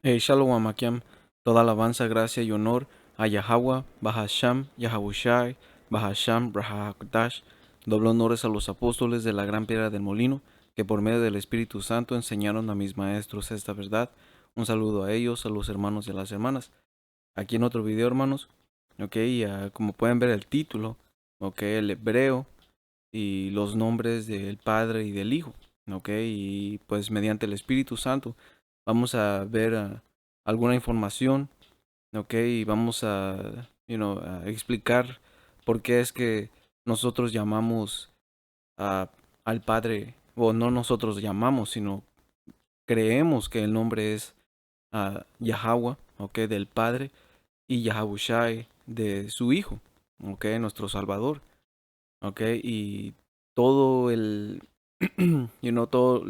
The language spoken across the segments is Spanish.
Shalom Akim, toda alabanza, gracia y honor a Yahweh, Bahasham, Yahabushai, Bahasham, Rahakdash, doble honores a los apóstoles de la gran piedra del molino, que por medio del Espíritu Santo enseñaron a mis maestros esta verdad. Un saludo a ellos, a los hermanos y a las hermanas. Aquí en otro video, hermanos, como pueden ver el título, el hebreo y los nombres del Padre y del Hijo, y pues mediante el Espíritu Santo vamos a ver alguna información, y vamos a explicar por qué es que nosotros llamamos al Padre, o no nosotros llamamos, sino creemos que el nombre es Yahweh, del Padre, y Yahabushai de su Hijo, nuestro Salvador, y todo todo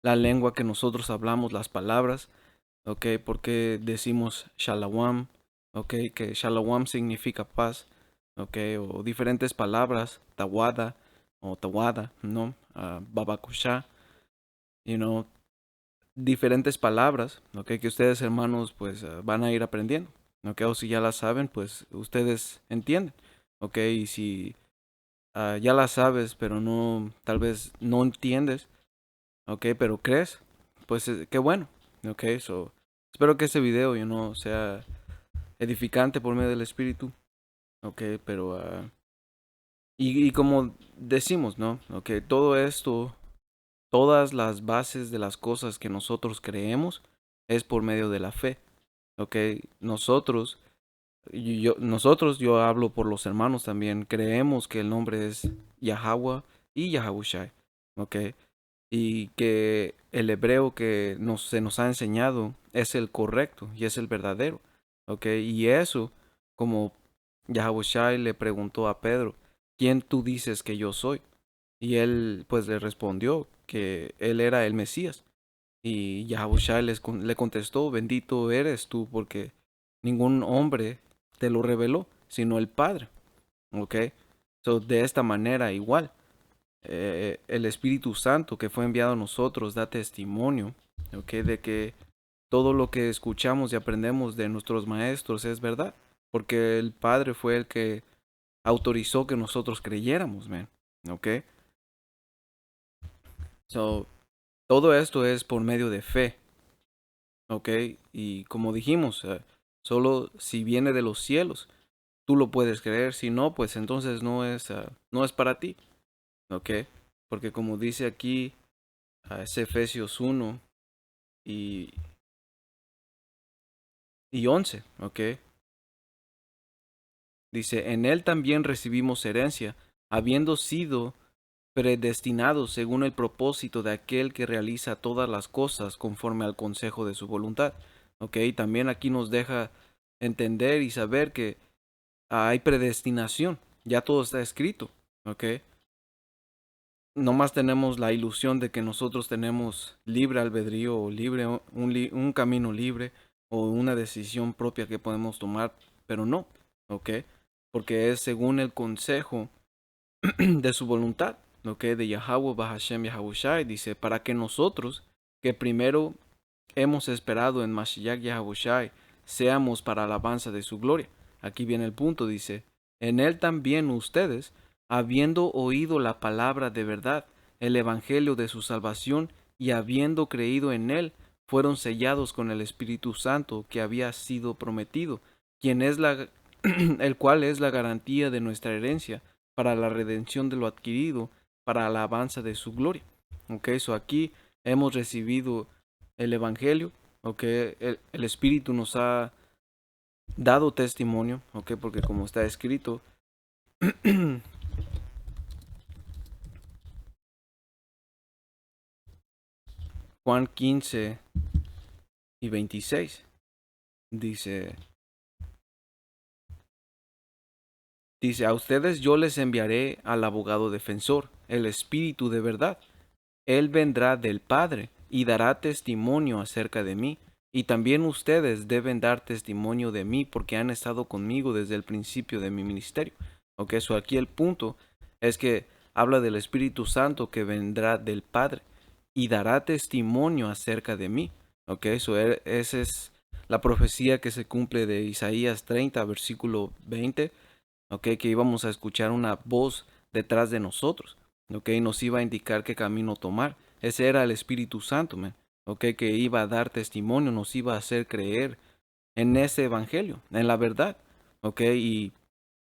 la lengua que nosotros hablamos, las palabras, porque decimos Shalawam, que Shalawam significa paz, o diferentes palabras, Tawada o Tawada, ¿no? Babakusha, diferentes palabras, que ustedes hermanos pues van a ir aprendiendo, o si ya las saben, pues ustedes entienden, y si ya las sabes, pero no, tal vez no entiendes, pero crees, pues qué bueno, espero que este video, sea edificante por medio del Espíritu, pero, y como decimos, ¿no? Todo esto, todas las bases de las cosas que nosotros creemos es por medio de la fe, nosotros, yo hablo por los hermanos también, creemos que el nombre es Yahweh y Yahabushai, y que el hebreo que se nos ha enseñado es el correcto y es el verdadero, y eso, como Yahabushai le preguntó a Pedro, ¿quién tú dices que yo soy? Y él pues le respondió que él era el Mesías, y Yahabushai le contestó, bendito eres tú porque ningún hombre te lo reveló, sino el Padre, de esta manera igual el Espíritu Santo que fue enviado a nosotros da testimonio, de que todo lo que escuchamos y aprendemos de nuestros maestros es verdad, porque el Padre fue el que autorizó que nosotros creyéramos, man, So, todo esto es por medio de fe, y como dijimos, solo si viene de los cielos, tú lo puedes creer, si no, pues entonces no es para ti, porque como dice aquí, es Efesios 1 y, y 11, Dice, en él también recibimos herencia, habiendo sido predestinados según el propósito de aquel que realiza todas las cosas conforme al consejo de su voluntad. También aquí nos deja entender y saber que hay predestinación, ya todo está escrito, Nomás tenemos la ilusión de que nosotros tenemos libre albedrío o un camino libre o una decisión propia que podemos tomar, pero no, porque es según el consejo de su voluntad, de Yahweh Bahashem Yahabushai, dice, para que nosotros, que primero hemos esperado en Mashiach Yahabushai, seamos para alabanza de su gloria. Aquí viene el punto, dice, en él también ustedes, habiendo oído la palabra de verdad, el evangelio de su salvación, y habiendo creído en él, fueron sellados con el Espíritu Santo que había sido prometido, quien es el cual es la garantía de nuestra herencia, para la redención de lo adquirido, para la alabanza de su gloria. Aquí hemos recibido el Evangelio, el Espíritu nos ha dado testimonio, porque como está escrito, Juan 15 y 26, dice, a ustedes yo les enviaré al abogado defensor, el Espíritu de verdad. Él vendrá del Padre y dará testimonio acerca de mí. Y también ustedes deben dar testimonio de mí porque han estado conmigo desde el principio de mi ministerio. Aquí el punto es que habla del Espíritu Santo que vendrá del Padre y dará testimonio acerca de mí. Ese es la profecía que se cumple de Isaías 30, versículo 20, ¿ok? Que íbamos a escuchar una voz detrás de nosotros, ¿ok? Nos iba a indicar qué camino tomar. Ese era el Espíritu Santo, man, ¿ok? Que iba a dar testimonio, nos iba a hacer creer en ese evangelio, en la verdad, ¿ok? Y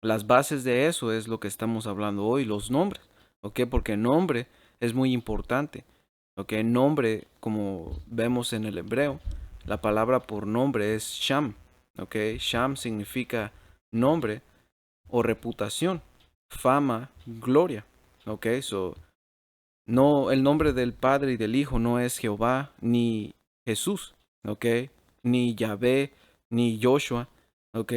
las bases de eso es lo que estamos hablando hoy, los nombres, ¿ok? Porque nombre es muy importante, ¿ok? Nombre, como vemos en el hebreo, la palabra por nombre es Sham, ¿ok? Sham significa nombre o reputación, fama, gloria, ¿ok? So, no, el nombre del Padre y del Hijo no es Jehová ni Jesús, ¿ok? Ni Yahvé, ni Joshua, ¿ok?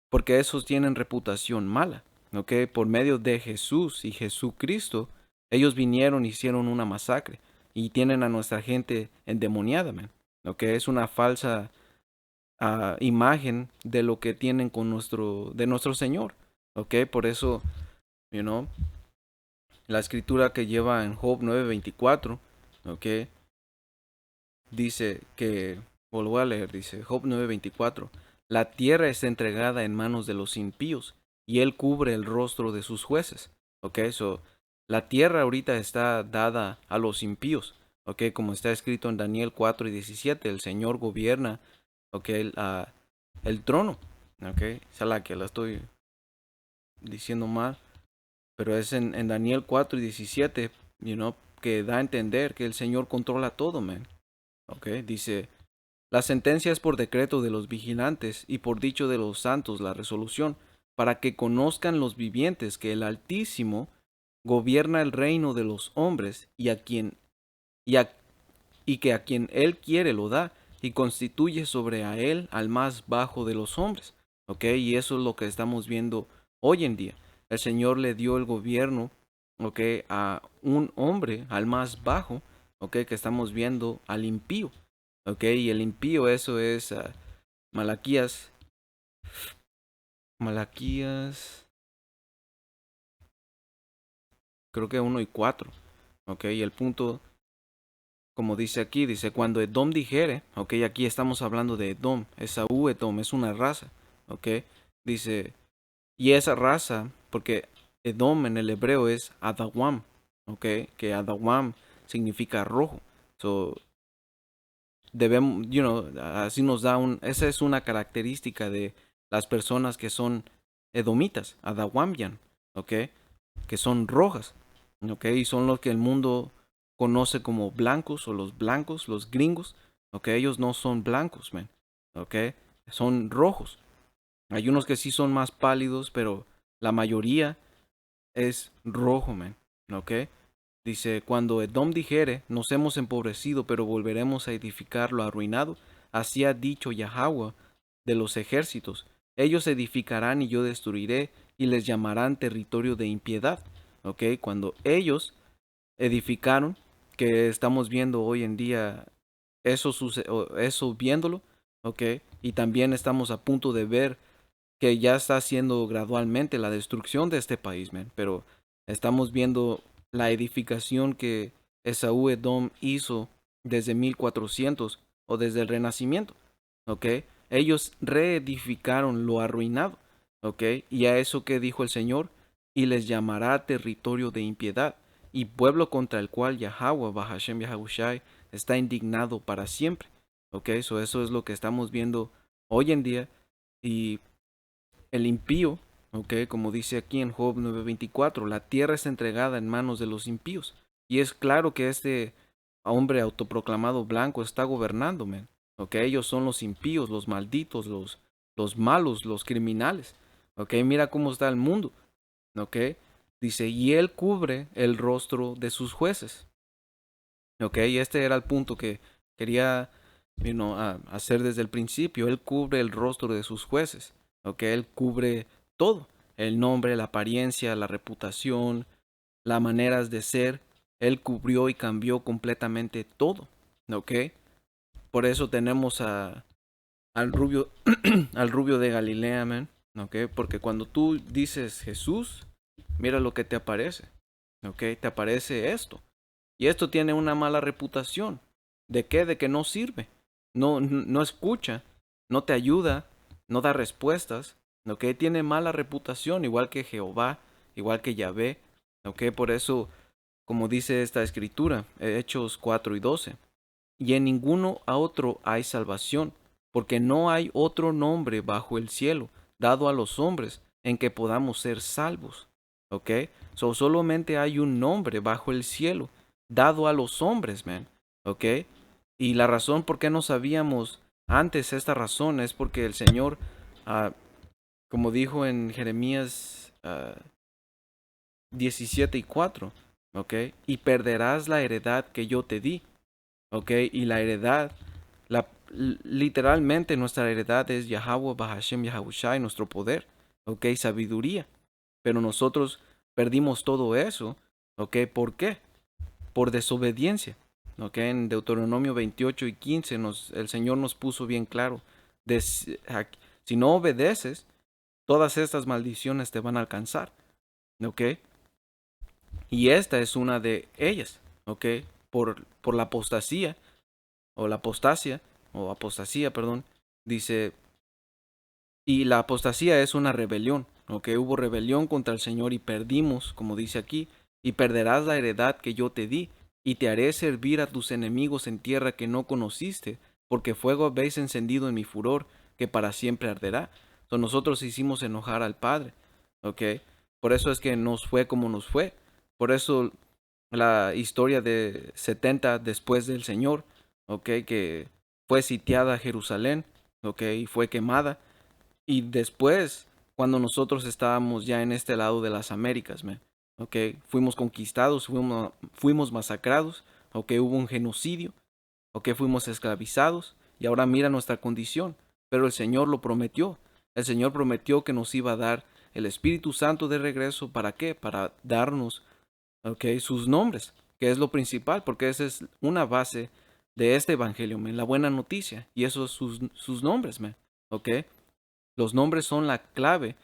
Porque esos tienen reputación mala, ¿ok? Por medio de Jesús y Jesucristo, ellos vinieron y hicieron una masacre y tienen a nuestra gente endemoniada, man, ¿ok? Es una falsa imagen de lo que tienen con de nuestro Señor, ¿ok? Por eso, you know, la escritura que lleva en Job 9:24, ¿ok? Dice que, vuelvo a leer, dice Job 9:24, la tierra está entregada en manos de los impíos y él cubre el rostro de sus jueces, ¿ok? So, la tierra ahorita está dada a los impíos, ¿ok? Como está escrito en Daniel 4:17, el Señor gobierna, ¿ok? El trono, ¿ok? Esa es la que la estoy diciendo mal, pero es en Daniel 4:17, you know, que da a entender que el Señor controla todo, man. Ok, dice, la sentencia es por decreto de los vigilantes y por dicho de los santos la resolución, para que conozcan los vivientes que el Altísimo gobierna el reino de los hombres y que a quien él quiere lo da y constituye sobre a él al más bajo de los hombres. Ok, y eso es lo que estamos viendo hoy en día. El Señor le dio el gobierno, ok, a un hombre, al más bajo, ok, que estamos viendo al impío. Ok, y el impío, eso es Malaquías, Malaquías, creo que 1 y 4. Ok, y el punto, como dice aquí, dice, cuando Edom dijere, ok, aquí estamos hablando de Edom, Esaú Edom, es una raza, ok, dice, y esa raza, porque Edom en el hebreo es Adawam, ok, que Adawam significa rojo, so, debemos, you know, así nos da esa es una característica de las personas que son edomitas, Adawamian, ok, que son rojas, ok, y son los que el mundo conoce como blancos o los blancos, los gringos, ok, ellos no son blancos, man, ok, son rojos. Hay unos que sí son más pálidos, pero la mayoría es rojo, man, ok. Dice, cuando Edom dijere, nos hemos empobrecido, pero volveremos a edificar lo arruinado, así ha dicho Yahweh de los ejércitos. Ellos edificarán y yo destruiré, y les llamarán territorio de impiedad. ¿Ok? Cuando ellos edificaron, que estamos viendo hoy en día eso viéndolo, ¿ok? Y también estamos a punto de ver que ya está haciendo gradualmente la destrucción de este país, man. Pero estamos viendo la edificación que Esaú Edom hizo desde 1400 o desde el Renacimiento, ¿ok? Ellos reedificaron lo arruinado, ¿ok? Y a eso que dijo el Señor, y les llamará territorio de impiedad, y pueblo contra el cual Yahweh, Bahashem Yahushai, está indignado para siempre, ¿ok? Eso es lo que estamos viendo hoy en día, y el impío, okay, como dice aquí en Job 9:24, la tierra es entregada en manos de los impíos. Y es claro que este hombre autoproclamado blanco está gobernando, man. Okay, ellos son los impíos, los malditos, los malos, los criminales. Okay, mira cómo está el mundo. Okay, dice, y él cubre el rostro de sus jueces. Okay, este era el punto que quería hacer desde el principio. Él cubre el rostro de sus jueces. Okay, él cubre todo. El nombre, la apariencia, la reputación, las maneras de ser. Él cubrió y cambió completamente todo. Okay, por eso tenemos al rubio, al rubio de Galilea, man. Okay, porque cuando tú dices Jesús, mira lo que te aparece. Okay, te aparece esto. Y esto tiene una mala reputación. ¿De qué? De que no sirve. No escucha. no te ayuda, no da respuestas, ¿ok? Tiene mala reputación, igual que Jehová, igual que Yahvé, ¿ok? Por eso, como dice esta escritura, Hechos 4:12, y en ninguno a otro hay salvación, porque no hay otro nombre bajo el cielo dado a los hombres en que podamos ser salvos, ¿ok? Solamente hay un nombre bajo el cielo dado a los hombres, man, ¿ok? Y la razón por qué no sabíamos antes esta razón es porque el Señor, ah, como dijo en Jeremías 17:4, ¿ok? Y perderás la heredad que yo te di, ¿ok? Y la heredad, literalmente nuestra heredad es Yahweh Bahashem Yahushai, nuestro poder, ¿ok? Sabiduría. Pero nosotros perdimos todo eso, ¿ok? ¿Por qué? Por desobediencia, ¿ok? En Deuteronomio 28:15 el Señor nos puso bien claro, si no obedeces, todas estas maldiciones te van a alcanzar, ¿ok? Y esta es una de ellas, ¿ok? Por la apostasía, o la apostasia, o apostasía, perdón, dice, y la apostasía es una rebelión, ¿ok? Hubo rebelión contra el Señor y perdimos, como dice aquí, y perderás la heredad que yo te di, y te haré servir a tus enemigos en tierra que no conociste, porque fuego habéis encendido en mi furor, que para siempre arderá. So, nosotros hicimos enojar al Padre, ¿ok? Por eso es que nos fue como nos fue. Por eso la historia de 70 después del Señor, ¿ok? Que fue sitiada Jerusalén, ¿ok? Y fue quemada. Y después, cuando nosotros estábamos ya en este lado de las Américas, ¿ok? Fuimos conquistados, fuimos masacrados, ¿ok? Hubo un genocidio, ¿ok? Fuimos esclavizados y ahora mira nuestra condición. Pero el Señor lo prometió. El Señor prometió que nos iba a dar el Espíritu Santo de regreso. ¿Para qué? Para darnos, ¿ok? Sus nombres, que es lo principal, porque esa es una base de este evangelio, la buena noticia. Y esos sus nombres, ¿ok? Los nombres son la clave,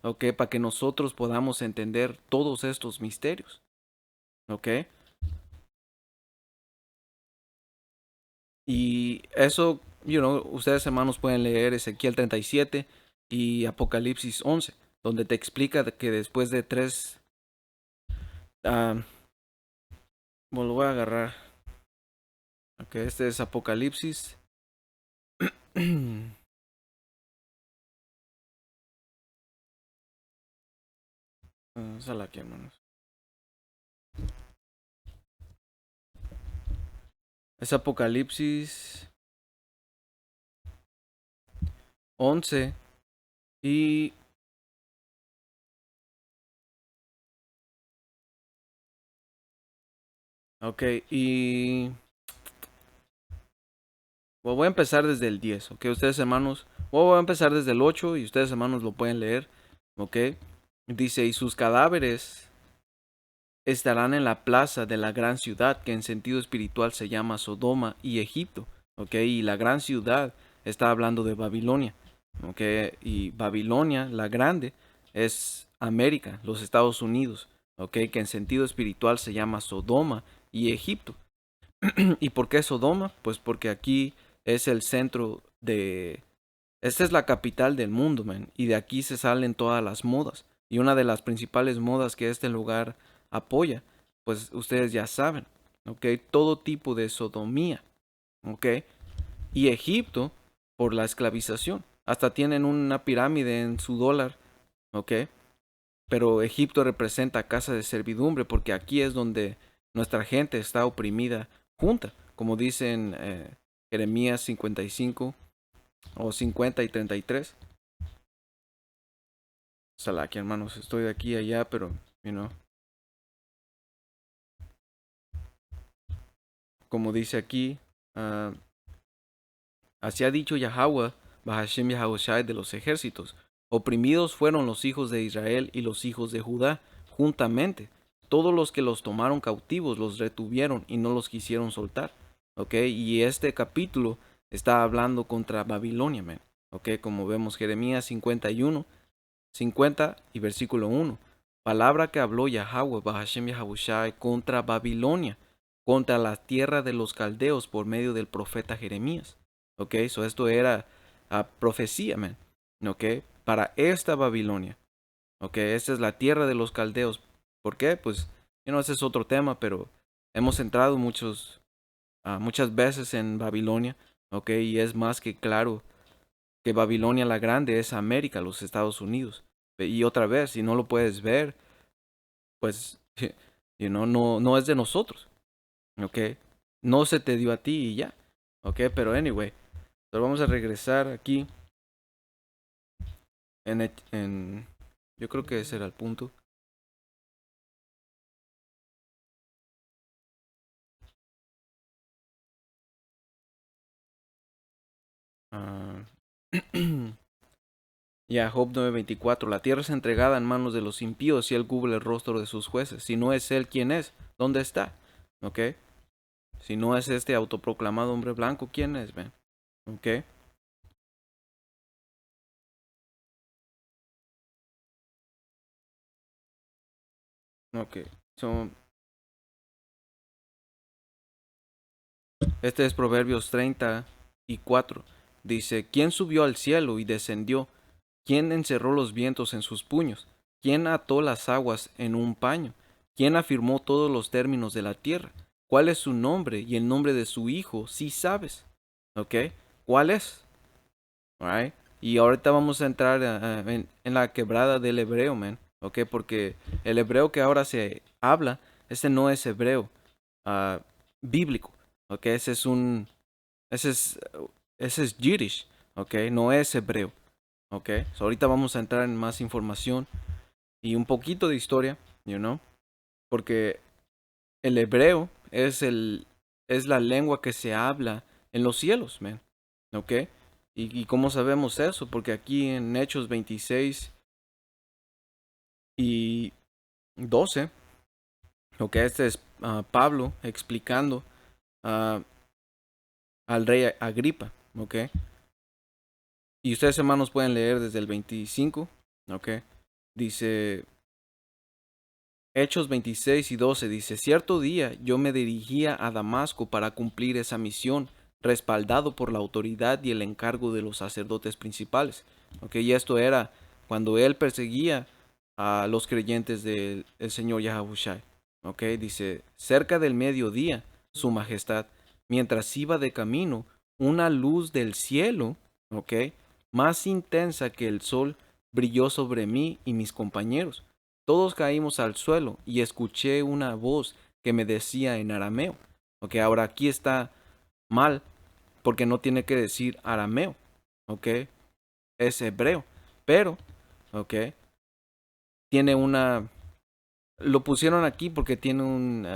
¿ok? Para que nosotros podamos entender todos estos misterios, ¿ok? Y eso, ustedes hermanos pueden leer Ezequiel 37 y Apocalipsis 11, donde te explica que después de tres, bueno, lo voy a agarrar, ¿ok? Este es Apocalipsis. Sala aquí, hermanos. Es Apocalipsis 11 y... Ok, y... Bueno, voy a empezar desde el 10, ok, ustedes hermanos. Voy a empezar desde el 8 y ustedes hermanos lo pueden leer, ok. Dice, y sus cadáveres estarán en la plaza de la gran ciudad, que en sentido espiritual se llama Sodoma y Egipto, ok. Y la gran ciudad está hablando de Babilonia, ok. Y Babilonia, la grande, es América, los Estados Unidos, ok. Que en sentido espiritual se llama Sodoma y Egipto. ¿Y por qué Sodoma? Pues porque aquí es el centro de... Esta es la capital del mundo, man. Y de aquí se salen todas las modas. Y una de las principales modas que este lugar apoya, pues ustedes ya saben, ¿ok? Todo tipo de sodomía, ¿ok? Y Egipto por la esclavización. Hasta tienen una pirámide en su dólar, ¿ok? Pero Egipto representa casa de servidumbre porque aquí es donde nuestra gente está oprimida junta, como dice en Jeremías 55 o 50 y 33. Salaki, hermanos, estoy de aquí a allá, pero, como dice aquí, así ha dicho Yahweh, Bahashem Yahushai de los ejércitos. Oprimidos fueron los hijos de Israel y los hijos de Judá, juntamente. Todos los que los tomaron cautivos los retuvieron y no los quisieron soltar. ¿Ok? Y este capítulo está hablando contra Babilonia, man. ¿Ok? Como vemos Jeremías 51, 50 y versículo 1. Palabra que habló Yahweh, Bahashem Yahushai, contra Babilonia, contra la tierra de los caldeos por medio del profeta Jeremías. Ok, esto era profecía, man, ¿ok? Para esta Babilonia, ¿ok? Esta es la tierra de los caldeos. ¿Por qué? Pues, ese es otro tema, pero hemos entrado muchas veces en Babilonia, ¿ok? Y es más que claro que Babilonia la Grande es América, los Estados Unidos. Y otra vez, si no lo puedes ver, pues, no es de nosotros, ¿ok? No se te dio a ti y ya, ¿ok? Pero anyway, pero vamos a regresar aquí yo creo que ese era el punto. Ah, ya, Job 9:24. La tierra es entregada en manos de los impíos y él cubre el rostro de sus jueces. Si no es él, ¿quién es? ¿Dónde está? ¿Ok? Si no es este autoproclamado hombre blanco, ¿quién es? ¿Ven? ¿Ok? Ok. So, este es Proverbios 34. Dice, ¿quién subió al cielo y descendió? ¿Quién encerró los vientos en sus puños? ¿Quién ató las aguas en un paño? ¿Quién afirmó todos los términos de la tierra? ¿Cuál es su nombre y el nombre de su hijo? Si sabes. ¿Ok? ¿Cuál es? Alright. Y ahorita vamos a entrar en la quebrada del hebreo, man. ¿Ok? Porque el hebreo que ahora se habla, ese no es hebreo ah, bíblico. ¿Ok? Ese es, ese es Yiddish. ¿Ok? No es hebreo. ¿Ok? So ahorita vamos a entrar en más información y un poquito de historia, porque el hebreo es la lengua que se habla en los cielos, man. ¿Ok? ¿Y cómo sabemos eso? Porque aquí en Hechos 26 y 12, ¿ok? Este es Pablo explicando ah, al rey Agripa, ¿ok? Y ustedes, hermanos, pueden leer desde el 25, ¿ok? Dice, Hechos 26 y 12 dice, cierto día yo me dirigía a Damasco para cumplir esa misión, respaldado por la autoridad y el encargo de los sacerdotes principales. ¿Ok? Y esto era cuando él perseguía a los creyentes del Señor Yahushua. ¿Ok? Dice, cerca del mediodía, su majestad, mientras iba de camino, una luz del cielo, ¿ok? Más intensa que el sol, brilló sobre mí y mis compañeros. Todos caímos al suelo y escuché una voz que me decía en arameo. Ok, ahora aquí está mal porque no tiene que decir arameo. Ok, es hebreo. Pero, ok, tiene una... Lo pusieron aquí porque tiene un,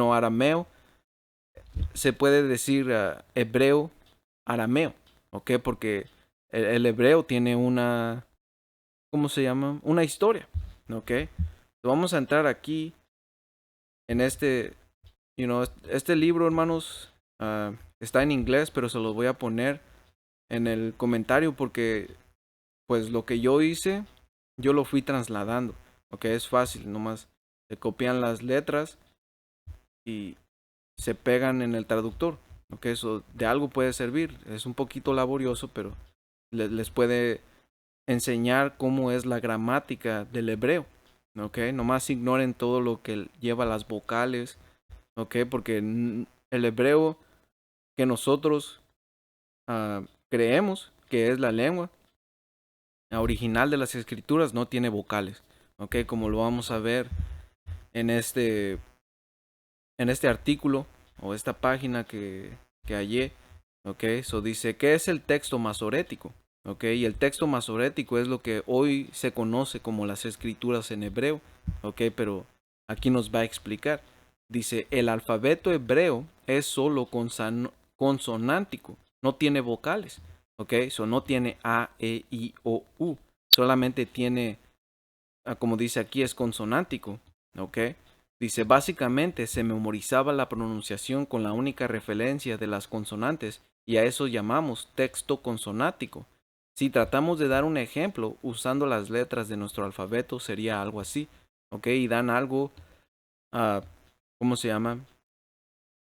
arameo. Se puede decir hebreo, arameo. Ok, porque el hebreo tiene una... ¿Cómo se llama? Una historia. Ok, vamos a entrar aquí en este libro, hermanos, está en inglés, pero se los voy a poner en el comentario porque, pues, lo que yo hice, yo lo fui trasladando. Ok, es fácil, nomás se copian las letras y se pegan en el traductor. Ok, eso de algo puede servir. Es un poquito laborioso, pero les puede enseñar cómo es la gramática del hebreo. Ok, nomás ignoren todo lo que lleva las vocales. Ok, porque el hebreo que nosotros creemos que es la lengua original de las escrituras no tiene vocales. Ok, como lo vamos a ver en este artículo o esta página que hallé. Ok, eso dice, ¿qué es el texto masorético? Ok, y el texto masorético es lo que hoy se conoce como las escrituras en hebreo. Ok, pero aquí nos va a explicar. Dice, el alfabeto hebreo es solo consonántico, no tiene vocales. Ok, eso no tiene A, E, I, O, U. Solamente tiene, como dice aquí, es consonántico. Ok, dice, básicamente se memorizaba la pronunciación con la única referencia de las consonantes y a eso llamamos texto consonántico. Si tratamos de dar un ejemplo usando las letras de nuestro alfabeto sería algo así. Ok, y dan algo, ¿cómo se llama?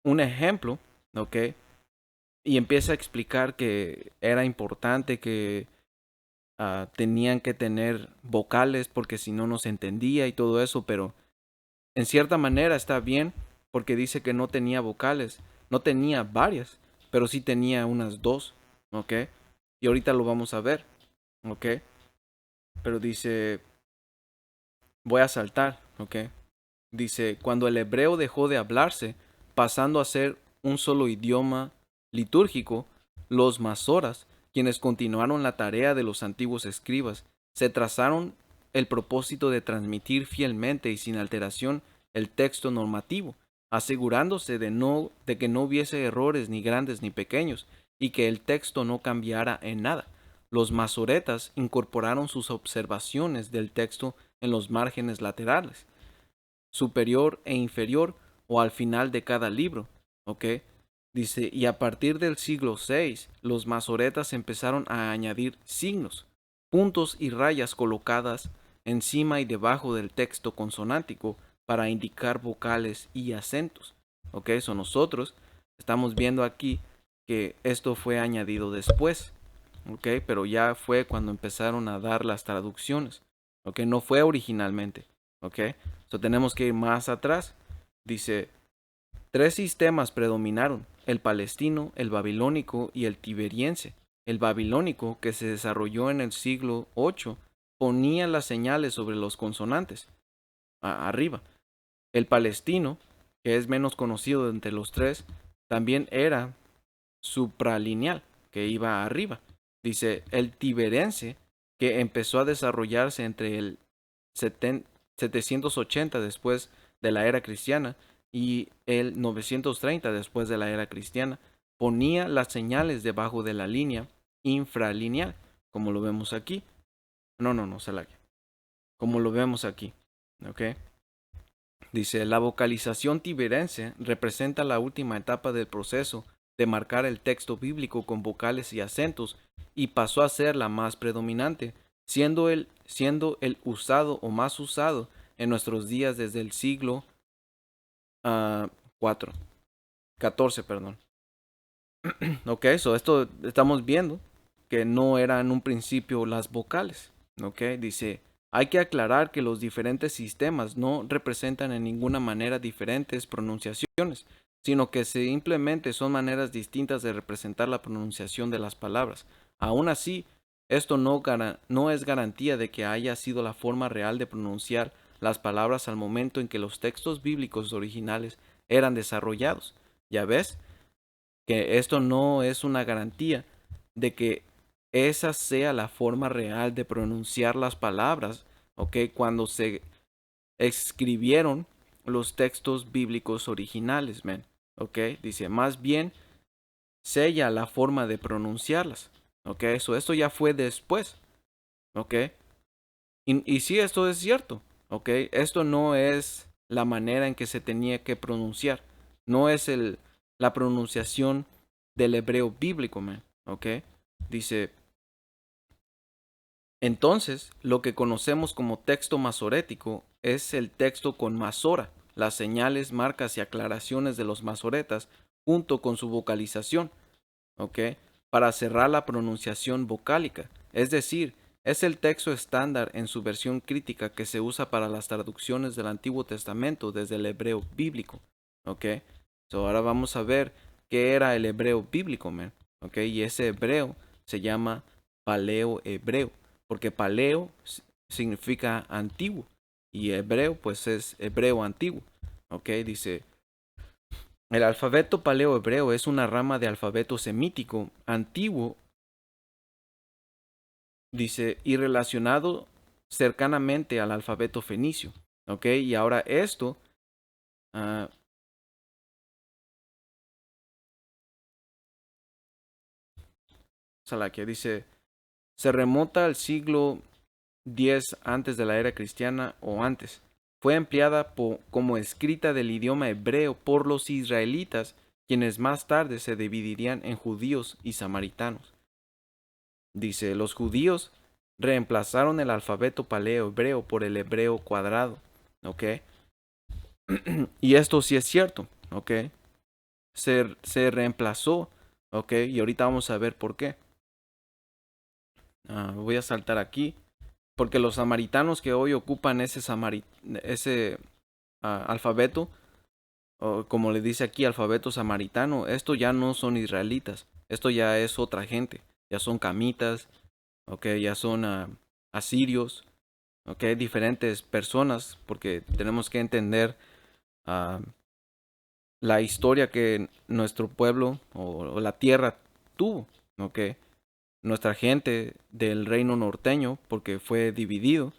Un ejemplo, ¿ok? y empieza a explicar que era importante que tenían que tener vocales porque si no, no se entendía y todo eso, pero en cierta manera está bien porque dice que no tenía vocales, no tenía varias, pero sí tenía unas dos, ¿ok? Y ahorita lo vamos a ver, ¿ok? Pero dice, voy a saltar, ¿ok? Dice, cuando el hebreo dejó de hablarse, pasando a ser un solo idioma litúrgico, los masoras, quienes continuaron la tarea de los antiguos escribas, se trazaron el propósito de transmitir fielmente y sin alteración el texto normativo, asegurándose de que no hubiese errores ni grandes ni pequeños, y que el texto no cambiara en nada. Los masoretas incorporaron sus observaciones del texto en los márgenes laterales, superior e inferior o al final de cada libro, ¿ok? Dice, y a partir del siglo VI, los masoretas empezaron a añadir signos, puntos y rayas colocadas encima y debajo del texto consonántico para indicar vocales y acentos, ¿ok? Eso nosotros estamos viendo aquí que esto fue añadido después, ¿ok? Pero ya fue cuando empezaron a dar las traducciones, ¿ok? No fue originalmente, ¿ok? So, tenemos que ir más atrás. Dice, tres sistemas predominaron, el palestino, el babilónico y el tiberiense. El babilónico, que se desarrolló en el siglo VIII, ponía las señales sobre los consonantes, arriba. El palestino, que es menos conocido de entre los tres, también era supralineal, que iba arriba. Dice, el tiberiense, que empezó a desarrollarse entre el 780 después de la era cristiana y el 930 después de la era cristiana, ponía las señales debajo de la línea infralineal, como lo vemos aquí. No, Salakia. Como lo vemos aquí. ¿Ok? Dice, la vocalización tiberense representa la última etapa del proceso de marcar el texto bíblico con vocales y acentos y pasó a ser la más predominante, siendo el usado o más usado en nuestros días desde el siglo 4, 14, perdón. Ok, esto estamos viendo que no eran en un principio las vocales. Ok, dice, hay que aclarar que los diferentes sistemas no representan en ninguna manera diferentes pronunciaciones, sino que simplemente son maneras distintas de representar la pronunciación de las palabras. Aún así, esto no es garantía de que haya sido la forma real de pronunciar las palabras al momento en que los textos bíblicos originales eran desarrollados. ¿Ya ves? Que esto no es una garantía de que esa sea la forma real de pronunciar las palabras, ¿ok? Cuando se escribieron los textos bíblicos originales, men, ¿ok? Dice, más bien sella la forma de pronunciarlas, ¿ok? Esto ya fue después, ¿ok? Y sí, esto es cierto, ¿ok? Esto no es la manera en que se tenía que pronunciar, no es la pronunciación del hebreo bíblico, man, ¿ok? Dice, entonces, lo que conocemos como texto masorético es el texto con masora, las señales, marcas y aclaraciones de los masoretas, junto con su vocalización, ¿ok? Para cerrar la pronunciación vocálica, es decir, es el texto estándar en su versión crítica que se usa para las traducciones del Antiguo Testamento desde el hebreo bíblico, ¿ok? Ahora vamos a ver qué era el hebreo bíblico, man, ¿ok? Y ese hebreo se llama paleo hebreo, porque paleo significa antiguo y hebreo pues es hebreo antiguo, ¿ok? Dice, el alfabeto paleo-hebreo es una rama de alfabeto semítico antiguo, dice, y relacionado cercanamente al alfabeto fenicio. ¿Ok? Y ahora esto, Salakia dice, se remonta al siglo X antes de la era cristiana o antes. Fue empleada como escrita del idioma hebreo por los israelitas, quienes más tarde se dividirían en judíos y samaritanos. Dice, los judíos reemplazaron el alfabeto paleo hebreo por el hebreo cuadrado, ¿ok? Y esto sí es cierto, ¿ok? Se reemplazó ¿ok? Y ahorita vamos a ver por qué. Voy a saltar aquí, porque los samaritanos que hoy ocupan ese alfabeto, o como le dice aquí, alfabeto samaritano, esto ya no son israelitas, esto ya es otra gente, ya son camitas, ¿ok? Ya son asirios, ¿ok? Diferentes personas, porque tenemos que entender ah, la historia que nuestro pueblo o la tierra tuvo, ¿ok? Nuestra gente del reino norteño, porque fue dividido,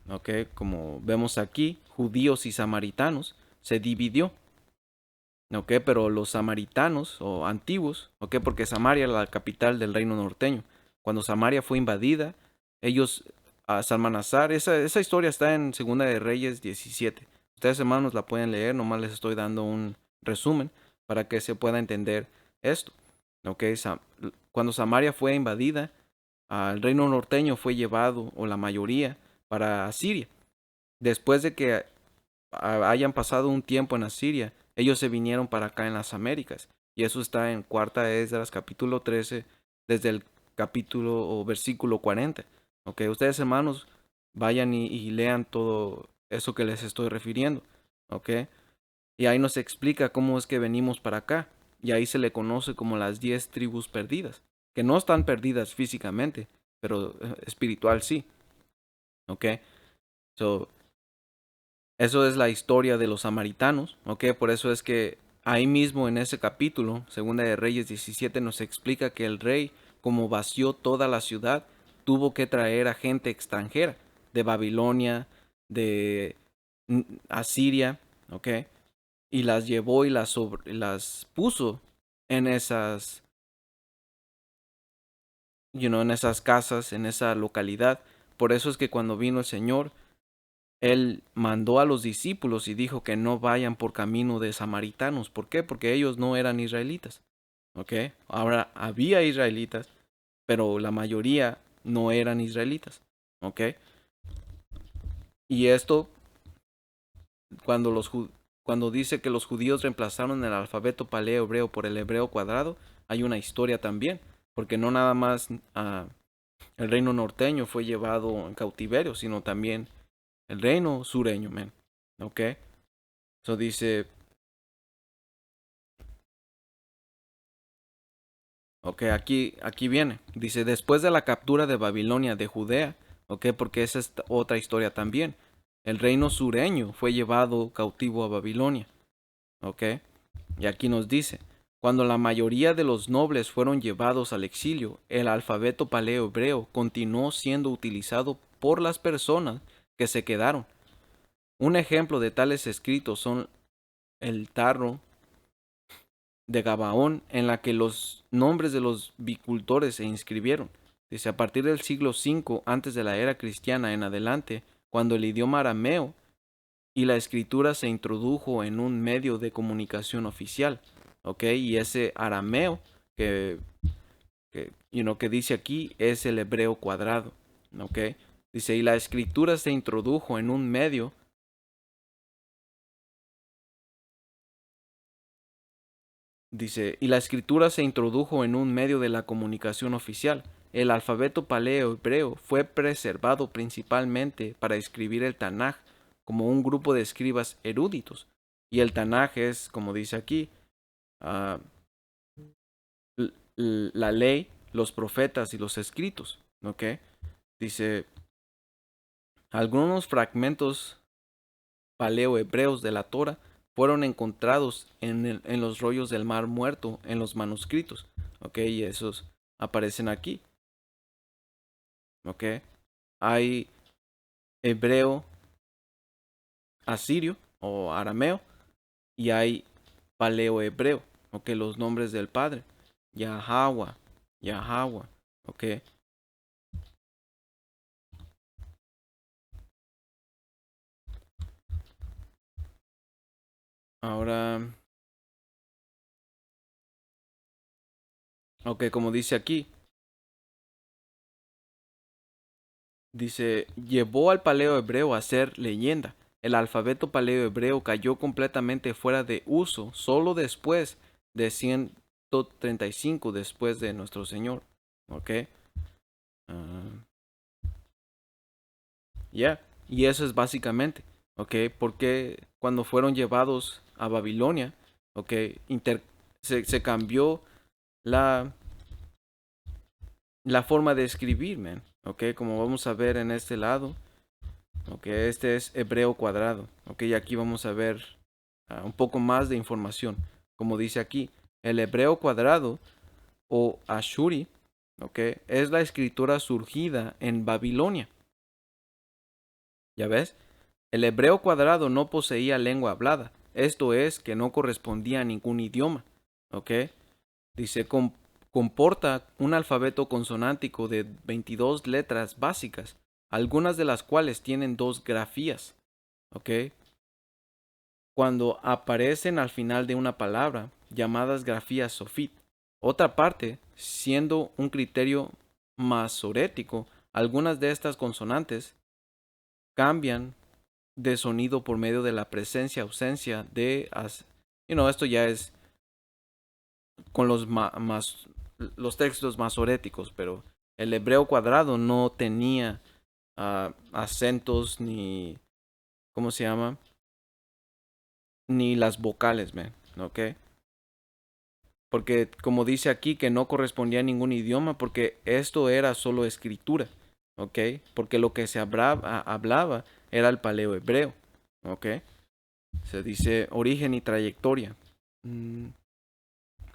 ¿ok? Como vemos aquí, judíos y samaritanos, se dividió, ¿ok? Pero los samaritanos o antiguos, ¿ok? Porque Samaria era la capital del reino norteño. Cuando Samaria fue invadida, ellos, a Salmanasar, esa historia está en Segunda de Reyes 17. Ustedes, hermanos, la pueden leer, nomás les estoy dando un resumen para que se pueda entender esto, ¿ok? Cuando Samaria fue invadida, el reino norteño fue llevado, o la mayoría, para Asiria. Después de que hayan pasado un tiempo en Asiria, ellos se vinieron para acá en las Américas. Y eso está en Cuarta Esdras, capítulo 13, desde el capítulo o versículo 40. Ok, ustedes, hermanos, vayan y lean todo eso que les estoy refiriendo. Ok, y ahí nos explica cómo es que venimos para acá. Y ahí se le conoce como las 10 tribus perdidas, que no están perdidas físicamente, pero espiritual sí. Ok, so, eso es la historia de los samaritanos, ¿ok? Por eso es que ahí mismo en ese capítulo, Segunda de Reyes 17, nos explica que el rey, como vació toda la ciudad, tuvo que traer a gente extranjera, de Babilonia, de Asiria, ¿ok? Y las llevó y las puso en esas, en esas casas, en esa localidad. Por eso es que cuando vino el Señor, él mandó a los discípulos y dijo que no vayan por camino de samaritanos. ¿Por qué? Porque ellos no eran israelitas. ¿Ok? Ahora había israelitas, pero la mayoría no eran israelitas. ¿Ok? Y esto, cuando, cuando dice que los judíos reemplazaron el alfabeto paleo-hebreo por el hebreo cuadrado, hay una historia también. Porque no nada más el reino norteño fue llevado en cautiverio, sino también el reino sureño, man. ¿Ok? Eso dice. Ok, aquí viene. Dice, después de la captura de Babilonia de Judea, ok, porque esa es otra historia también. El reino sureño fue llevado cautivo a Babilonia, ok. Y aquí nos dice, cuando la mayoría de los nobles fueron llevados al exilio, el alfabeto paleo-hebreo continuó siendo utilizado por las personas que se quedaron. Un ejemplo de tales escritos son el tarro de Gabaón, en la que los nombres de los bicultores se inscribieron. Dice, a partir del siglo V antes de la era cristiana en adelante, cuando el idioma arameo y la escritura se introdujo en un medio de comunicación oficial, ¿ok? Y ese arameo que dice aquí es el hebreo cuadrado, ¿ok? Dice, y la escritura se introdujo en un medio. Dice, y la escritura se introdujo en un medio de la comunicación oficial. El alfabeto paleo-hebreo fue preservado principalmente para escribir el Tanaj como un grupo de escribas eruditos. Y el Tanaj es, como dice aquí, uh, la ley, los profetas y los escritos. ¿Ok? Dice, algunos fragmentos paleo-hebreos de la Torah fueron encontrados en los rollos del Mar Muerto, en los manuscritos, ¿ok? Y esos aparecen aquí, ¿ok? Hay hebreo asirio o arameo y hay paleo-hebreo, ¿ok? Los nombres del Padre, Yahweh, Yahweh, ¿ok? Ahora, ok, como dice aquí, dice, llevó al paleo hebreo a ser leyenda. El alfabeto paleo hebreo cayó completamente fuera de uso solo después de 135 después de nuestro Señor. ¿Ok? Y eso es básicamente, ¿ok? Porque cuando fueron llevados a Babilonia, ¿ok? Se cambió la, la forma de escribir, man, ¿ok? Como vamos a ver en este lado, ¿ok? Este es hebreo cuadrado, ¿ok? Y aquí vamos a ver un poco más de información. Como dice aquí, el hebreo cuadrado o Ashuri, ¿ok? Es la escritura surgida en Babilonia. ¿Ya ves? El hebreo cuadrado no poseía lengua hablada, esto es, que no correspondía a ningún idioma. ¿Ok? Dice, comporta un alfabeto consonántico de 22 letras básicas, algunas de las cuales tienen dos grafías. ¿Ok? Cuando aparecen al final de una palabra, llamadas grafías sofit. Otra parte, siendo un criterio masorético, algunas de estas consonantes cambian de sonido por medio de la presencia, ausencia de, esto ya es con los textos masoréticos, pero el hebreo cuadrado no tenía acentos ni, ¿cómo se llama? Ni las vocales, man, ¿ok? Porque como dice aquí que no correspondía a ningún idioma, porque esto era solo escritura, ¿ok? Porque lo que se hablaba era el paleo hebreo, ¿ok? Se dice origen y trayectoria.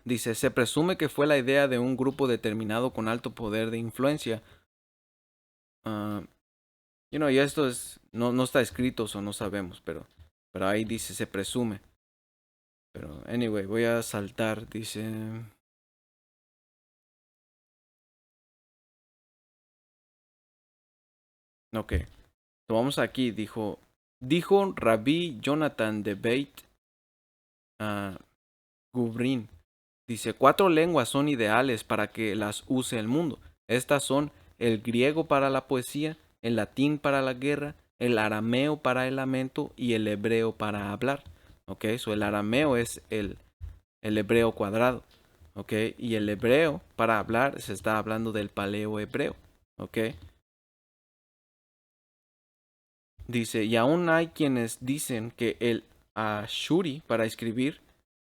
Dice, se presume que fue la idea de un grupo determinado con alto poder de influencia. Y esto no está escrito, o no sabemos, pero ahí dice, se presume. Pero, anyway, voy a saltar, dice... Ok, vamos aquí, dijo Rabí Jonathan de Beit Gubrin. Dice, 4 lenguas son ideales para que las use el mundo. Estas son el griego para la poesía, el latín para la guerra, el arameo para el lamento y el hebreo para hablar. Ok, el arameo es el hebreo cuadrado. Ok, y el hebreo para hablar se está hablando del paleo hebreo. Ok, dice, y aún hay quienes dicen que el ashuri para escribir,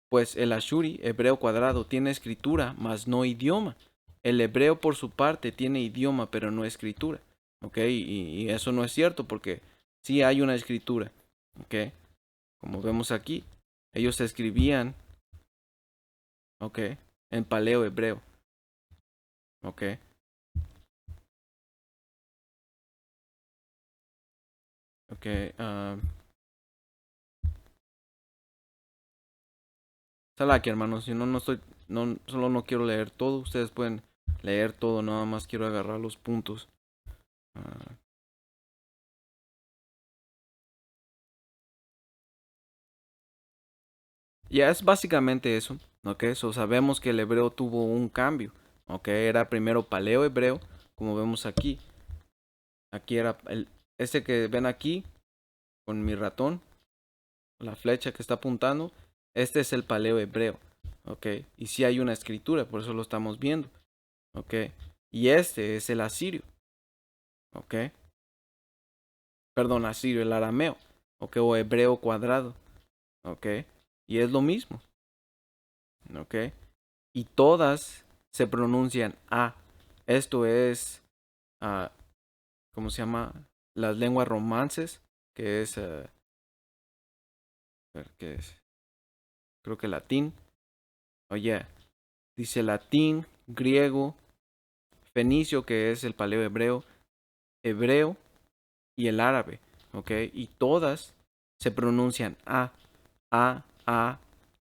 pues el ashuri, hebreo cuadrado, tiene escritura, mas no idioma. El hebreo por su parte tiene idioma, pero no escritura. ¿Ok? Y eso no es cierto porque sí hay una escritura. ¿Ok? Como vemos aquí, ellos escribían, ¿ok? En paleo hebreo. ¿Ok? Ok. Salaki, hermanos, si no, solo no quiero leer todo. Ustedes pueden leer todo, nada más quiero agarrar los puntos. Ah, Ya es básicamente eso, ¿ok? Sabemos que el hebreo tuvo un cambio, ¿ok? Era primero paleo hebreo, como vemos aquí. Aquí era este que ven aquí, con mi ratón, la flecha que está apuntando. Este es el paleo hebreo, ¿ok? Y sí hay una escritura, por eso lo estamos viendo, ¿ok? Y este es el asirio, ¿ok? Perdón, asirio, el arameo, ¿ok? O hebreo cuadrado, ¿ok? Y es lo mismo, ¿ok? Y todas se pronuncian A. Esto es, ¿cómo se llama? Las lenguas romances, que es, ¿qué es? Creo que latín. Oye, dice latín, griego, fenicio, que es el paleo hebreo, hebreo y el árabe, ¿ok? Y todas se pronuncian A, A, A,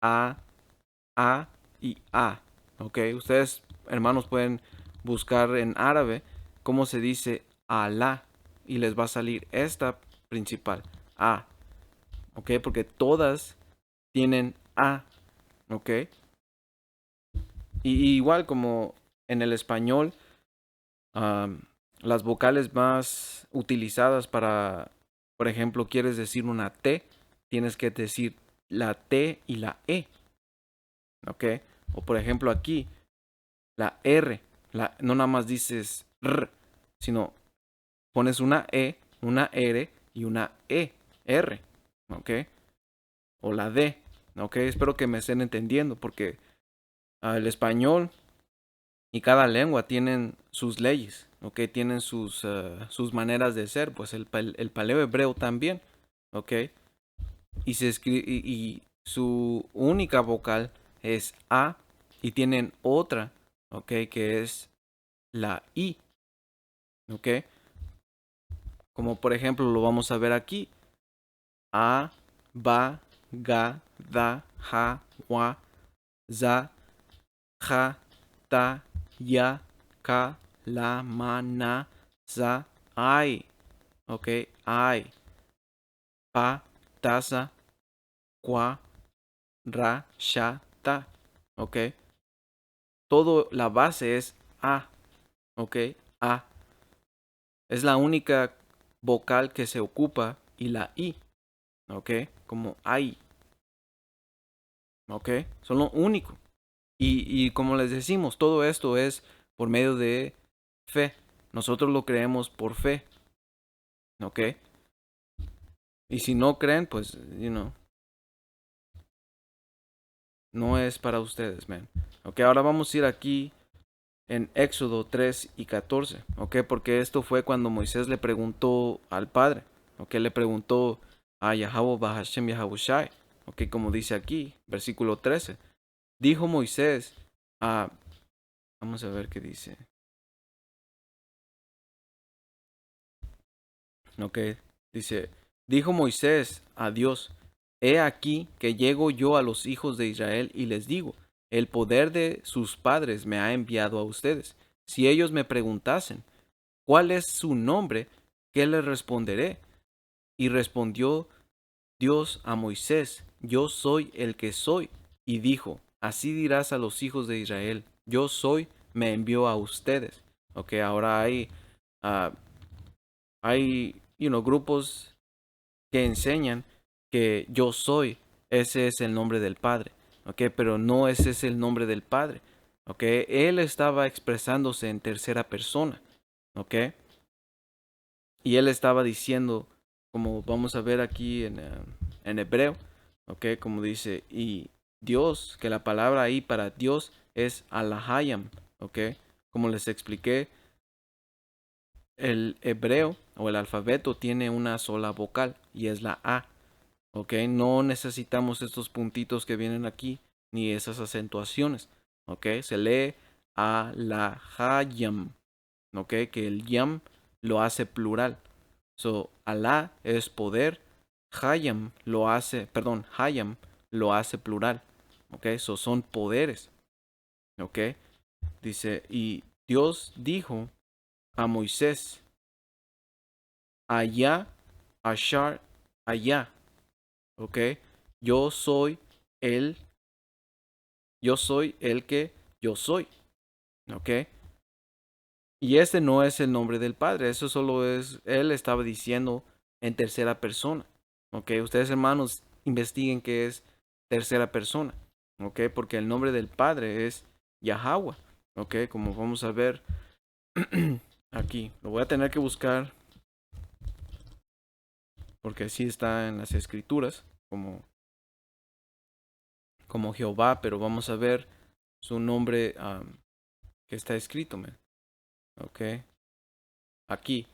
A, A y A, ¿ok? Ustedes, hermanos, pueden buscar en árabe cómo se dice Alá y les va a salir esta principal, A, ¿ok? Porque todas tienen A, ¿ok? Y igual como en el español, las vocales más utilizadas para, por ejemplo, quieres decir una T, tienes que decir la T y la E, ¿ok? O por ejemplo aquí, la R, no nada más dices R, sino pones una E, una R y una E, R, ¿ok? O la D, ¿ok? Espero que me estén entendiendo porque el español y cada lengua tienen sus leyes, ¿ok? Tienen sus maneras de ser, pues el paleo hebreo también, ¿ok? Y se escribe, y su única vocal es A y tienen otra, ¿ok? Que es la I, ¿ok? Como por ejemplo lo vamos a ver aquí. A, ba, ga, da, ja, wa, za, ja, ta, ya, ka, la, ma, na, za, ay. Ok, ay. Pa, taza, qua, ra, sha, ta. Ok. Todo la base es A. Ok, A. Es la única vocal que se ocupa y la I. Ok, como ay. Ok, son lo único. Y como les decimos, todo esto es por medio de fe. Nosotros lo creemos por fe. ¿Ok? Y si no creen, pues, no es para ustedes, man. Ok, ahora vamos a ir aquí en Éxodo 3 y 14. Ok, porque esto fue cuando Moisés le preguntó al Padre. Ok, le preguntó a Yahweh Bahashem Yahushai. Ok, como dice aquí, versículo 13. Dijo Moisés a... Vamos a ver qué dice. Ok, dice, dijo Moisés a Dios, he aquí que llego yo a los hijos de Israel y les digo, el poder de sus padres me ha enviado a ustedes. Si ellos me preguntasen, ¿cuál es su nombre? ¿Qué les responderé? Y respondió Dios a Moisés, yo soy el que soy. Y dijo, así dirás a los hijos de Israel, yo soy, me envió a ustedes. Ok, ahora ah, grupos que enseñan que yo soy, ese es el nombre del Padre, ¿ok? Pero no ese es el nombre del Padre, ¿ok? Él estaba expresándose en tercera persona, ¿ok? Y él estaba diciendo, como vamos a ver aquí en hebreo, ¿ok? Como dice, y Dios, que la palabra ahí para Dios es Alahayam, ¿ok? Como les expliqué, el hebreo o el alfabeto tiene una sola vocal y es la A. ¿Ok? No necesitamos estos puntitos que vienen aquí, ni esas acentuaciones, ¿ok? Se lee a la hayam, ¿ok? Que el yam lo hace plural. So, Alá es poder, hayam lo hace plural, ¿ok? So, son poderes, ¿ok? Dice, y Dios dijo a Moisés, allá, ashar, allá, ¿ok? Yo soy el Yo soy el que yo soy. ¿Ok? Y este no es el nombre del Padre. Eso solo es, él estaba diciendo en tercera persona. ¿Ok? Ustedes hermanos investiguen qué es tercera persona. ¿Ok? Porque el nombre del Padre es Yahweh. ¿Ok? Como vamos a ver aquí. Lo voy a tener que buscar porque así está en las escrituras como Jehová. Pero vamos a ver su nombre que está escrito. Man. ¿Ok? Aquí,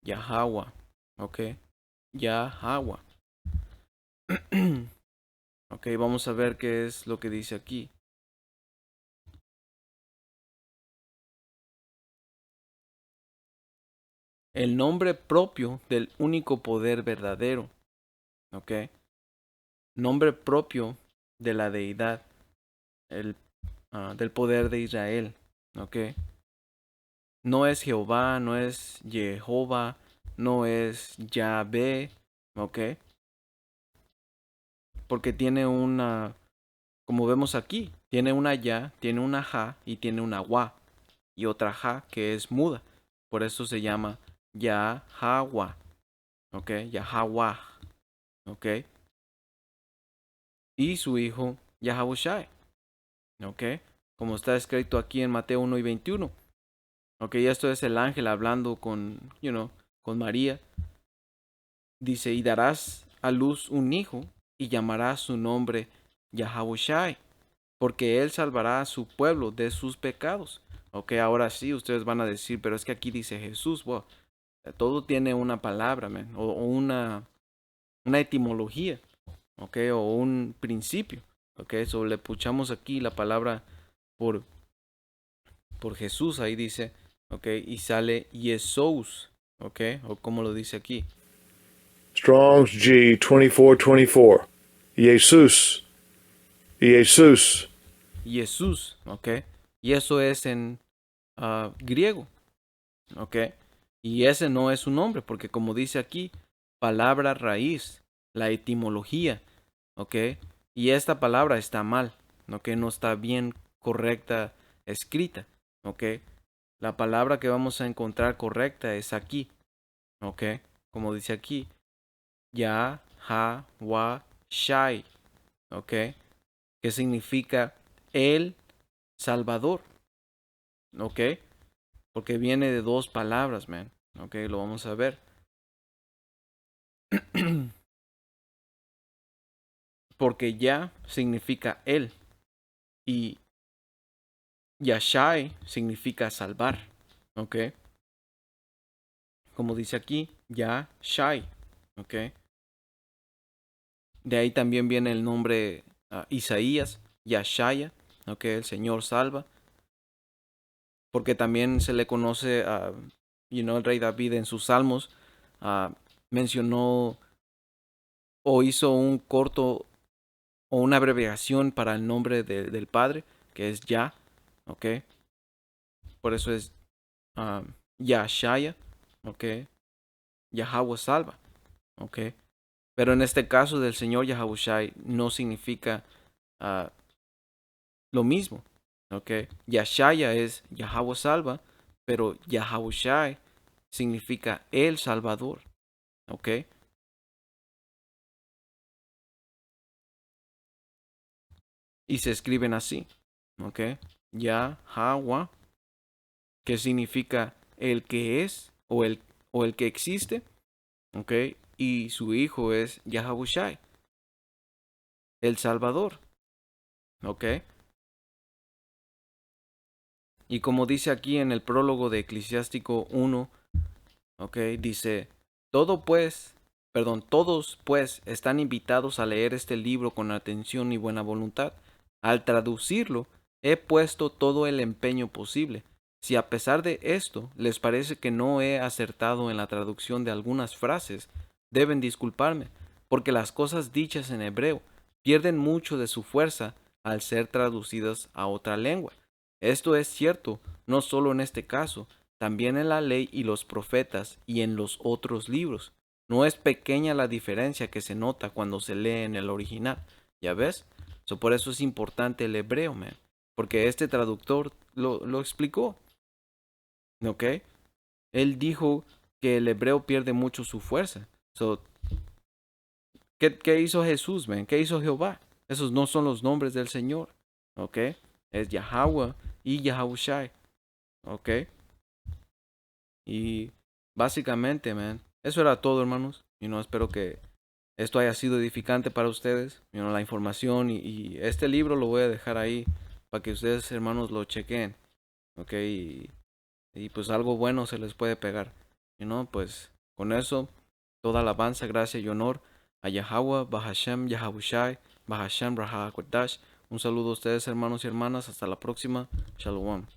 Yahweh, ¿ok? Yahweh. Ok, vamos a ver qué es lo que dice aquí. El nombre propio del único poder verdadero, ¿ok? Nombre propio de la deidad, del poder de Israel, ¿ok? No es Jehová, no es Jehová, no es Yahvé, ¿ok? Porque tiene como vemos aquí, tiene una ya, tiene una ja y tiene una wa y otra ja que es muda. Por eso se llama Yahweh, ¿ok? Yahweh, ¿ok? Y su hijo Yahushai, ¿ok? Como está escrito aquí en Mateo 1 y 21. Ok, esto es el ángel hablando con, con María. Dice, y darás a luz un hijo y llamarás su nombre Yahabushai, porque él salvará a su pueblo de sus pecados. Ok, ahora sí, ustedes van a decir, pero es que aquí dice Jesús. Bueno, todo tiene una palabra, man, o una etimología, ok, o un principio. Ok, so le puchamos aquí la palabra por Jesús, ahí dice, ok, y sale Yesous, ok, o como lo dice aquí. Strong's G 2424. Jesus. Jesus. Jesús, ok, y eso es en griego, ok, y ese no es su nombre, porque como dice aquí, palabra raíz, la etimología, ok, y esta palabra está mal, ok, no está bien correcta escrita, ok, la palabra que vamos a encontrar correcta es aquí, ok, como dice aquí, Ya, Ha, Wa, Shai, ok, que significa el Salvador, ok, porque viene de dos palabras, man, ok, lo vamos a ver. Porque Ya significa él y Yashai significa salvar, ok, como dice aquí, Ya, Shai, ok, de ahí también viene el nombre Isaías, Yashaya, ok, el Señor salva, porque también se le conoce a, el rey David en sus salmos mencionó o hizo un corto o una abreviación para el nombre del Padre, que es Yah, ok, por eso es Yahshaya, ok, Yahweh salva, ok, pero en este caso del Señor Yahabushai no significa ah, lo mismo, ok, Yahshaya es Yahweh salva, pero Yahabushai significa el Salvador, ok, y se escriben así, ok, Yahweh, que significa el que es o el que existe, ok, y su hijo es Yahabushai, el Salvador, ok, y como dice aquí en el prólogo de Eclesiástico 1, ok, dice, todos pues están invitados a leer este libro con atención y buena voluntad. Al traducirlo, he puesto todo el empeño posible. Si a pesar de esto les parece que no he acertado en la traducción de algunas frases, deben disculparme, porque las cosas dichas en hebreo pierden mucho de su fuerza al ser traducidas a otra lengua. Esto es cierto no solo en este caso, también en la ley y los profetas y en los otros libros. No es pequeña la diferencia que se nota cuando se lee en el original. ¿Ya ves? Por eso es importante el hebreo, man. Porque este traductor lo explicó. ¿Ok? Él dijo que el hebreo pierde mucho su fuerza. ¿Qué hizo Jesús, man? ¿Qué hizo Jehová? Esos no son los nombres del Señor. ¿Ok? Es Yahweh y Yahushai. ¿Ok? Y básicamente, man, eso era todo, hermanos. Espero que esto haya sido edificante para ustedes. La información y este libro lo voy a dejar ahí para que ustedes, hermanos, lo chequen. Ok, y pues algo bueno se les puede pegar. Pues con eso, toda alabanza, gracia y honor a Yahweh, Bahashem, Yahabushai, Bahashem, Raha Kodash. Un saludo a ustedes, hermanos y hermanas. Hasta la próxima. Shalom.